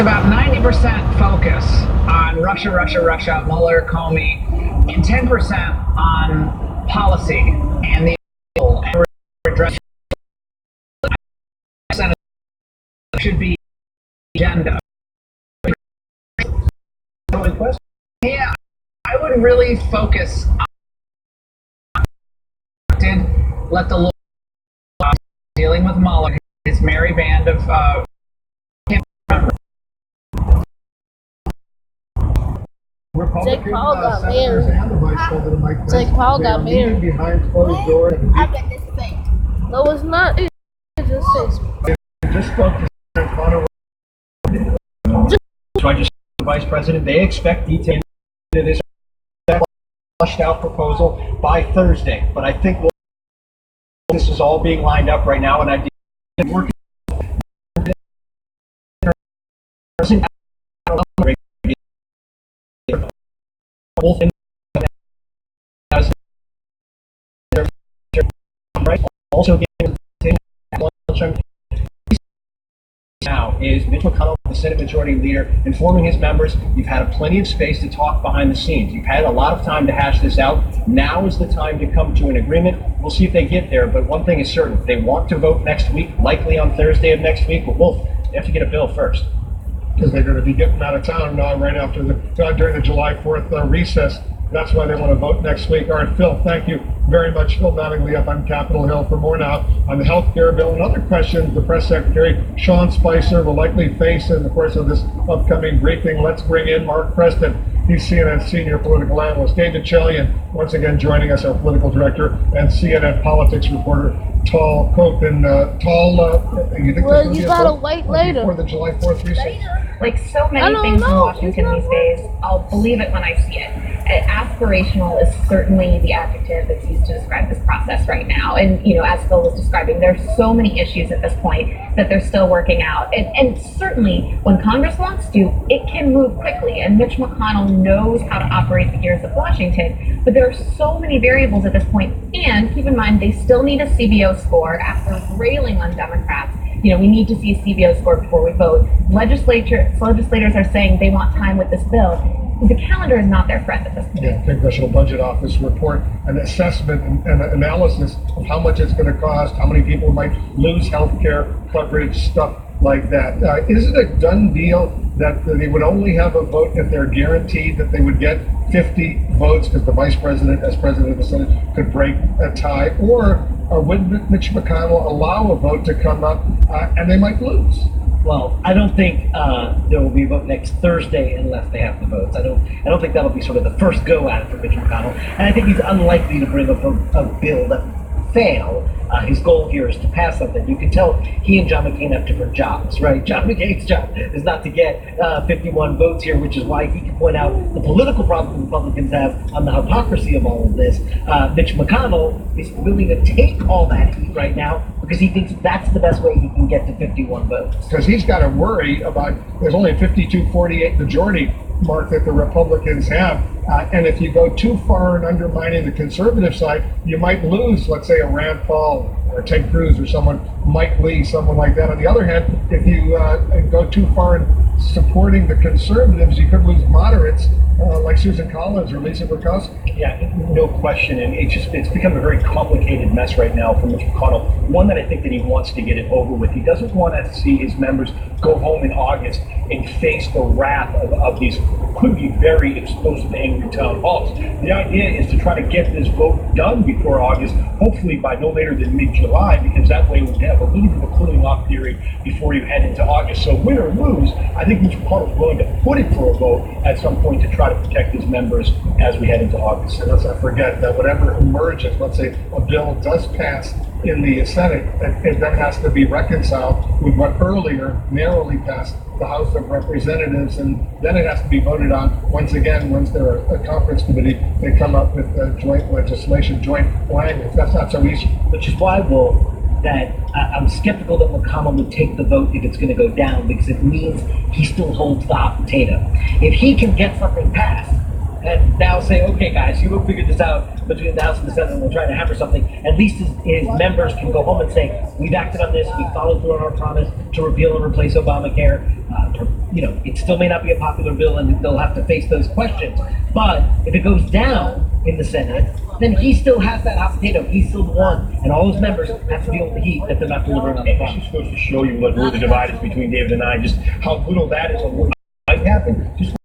about 90% focus on Russia, Russia, Russia, Mueller, Comey, and 10% on policy and the redress should be agenda. Yeah, I would really focus on let the law dealing with Mueller, his merry band of Jake Paul got married. Jake Paul got married. Behind closed doors. I bet this fake. No, it's not. It just says. Just spoke to Senator Conner. So I just the vice president. They expect details of this flushed out proposal by Thursday. But I think this is all being lined up right now, and I did work. Also, now is Mitch McConnell, the Senate Majority Leader, informing his members, you've had plenty of space to talk behind the scenes. You've had a lot of time to hash this out. Now is the time to come to an agreement. We'll see if they get there, but one thing is certain. They want to vote next week, likely on Thursday of next week, but they have to get a bill first. Because they're going to be getting out of town right after during the July 4th recess. That's why they want to vote next week. All right, Phil, thank you very much. Phil Mattingly up on Capitol Hill for more now on the health care bill and other questions. The press secretary, Sean Spicer, will likely face in the course of this upcoming briefing. Let's bring in Mark Preston. He's CNN's senior political analyst. David Chalian, once again joining us, our political director, and CNN politics reporter, Tal Copen. You think Well, you gotta wait later. Before the July 4th recess? Like so many things in Washington these days, I'll believe it when I see it. Aspirational is certainly the adjective that's used to describe this process right now. And, as Phil was describing, there's so many issues at this point that they're still working out. And certainly when Congress wants to, it can move quickly. And Mitch McConnell knows how to operate the gears of Washington. But there are so many variables at this point. And keep in mind, they still need a CBO score after railing on Democrats. We need to see a CBO score before we vote. Legislators are saying they want time with this bill. The calendar is not their friend at this point. Yeah, Congressional Budget Office report an assessment and analysis of how much it's going to cost, how many people might lose health care coverage, stuff like that. Is it a done deal that they would only have a vote if they're guaranteed that they would get 50 votes because the vice president, as president of the Senate, could break a tie? Or would Mitch McConnell allow a vote to come up and they might lose? Well, I don't think there will be a vote next Thursday unless they have the votes. I don't think that'll be sort of the first go at it for Mitch McConnell, and I think he's unlikely to bring a bill that fail. His goal here is to pass something. You can tell he and John McCain have different jobs, right? John McCain's job is not to get 51 votes here, which is why he can point out the political problem Republicans have on the hypocrisy of all of this. Mitch McConnell is willing to take all that heat right now because he thinks that's the best way he can get to 51 votes. Because he's got to worry about, there's only a 52-48 majority mark that the Republicans have. And if you go too far in undermining the conservative side, you might lose, let's say, a Rand Paul or Ted Cruz or someone, Mike Lee, someone like that. On the other hand, if you go too far in supporting the conservatives, you could lose moderates like Susan Collins or Lisa Murkowski. Yeah, no question. And it's become a very complicated mess right now for Mitch McConnell. One that I think that he wants to get it over with. He doesn't want to see his members go home in August and face the wrath of these could be very explosive, angry town halls. The idea is to try to get this vote done before August, hopefully by no later than mid-July, because that way we'll have a little bit of a cooling off period before you head into August. So win or lose, I think Mitch McConnell is willing to put it for a vote at some point to try to protect his members as we head into August. And let's not forget that whatever emerges, let's say a bill does pass in the Senate, it then has to be reconciled with what earlier narrowly passed the House of Representatives, and then it has to be voted on once again once they're a conference committee. They come up with joint legislation, joint language. That's not so easy. Which is why, that I'm skeptical that McConnell would take the vote if it's going to go down, because it means he still holds the hot potato. If he can get something passed, and now say, okay, guys, you will figure this out between the House and the Senate, and we'll try to hammer something. At least his members can go home and say, we've acted on this, we followed through on our promise to repeal and replace Obamacare. It still may not be a popular bill, and they'll have to face those questions. But if it goes down in the Senate, then he still has that hot potato. He's still the one, and all his members have to deal with the heat that they're not delivering on the It's promise. just goes to show you what where the divide is between David and I, just how little that is on what might happen. Just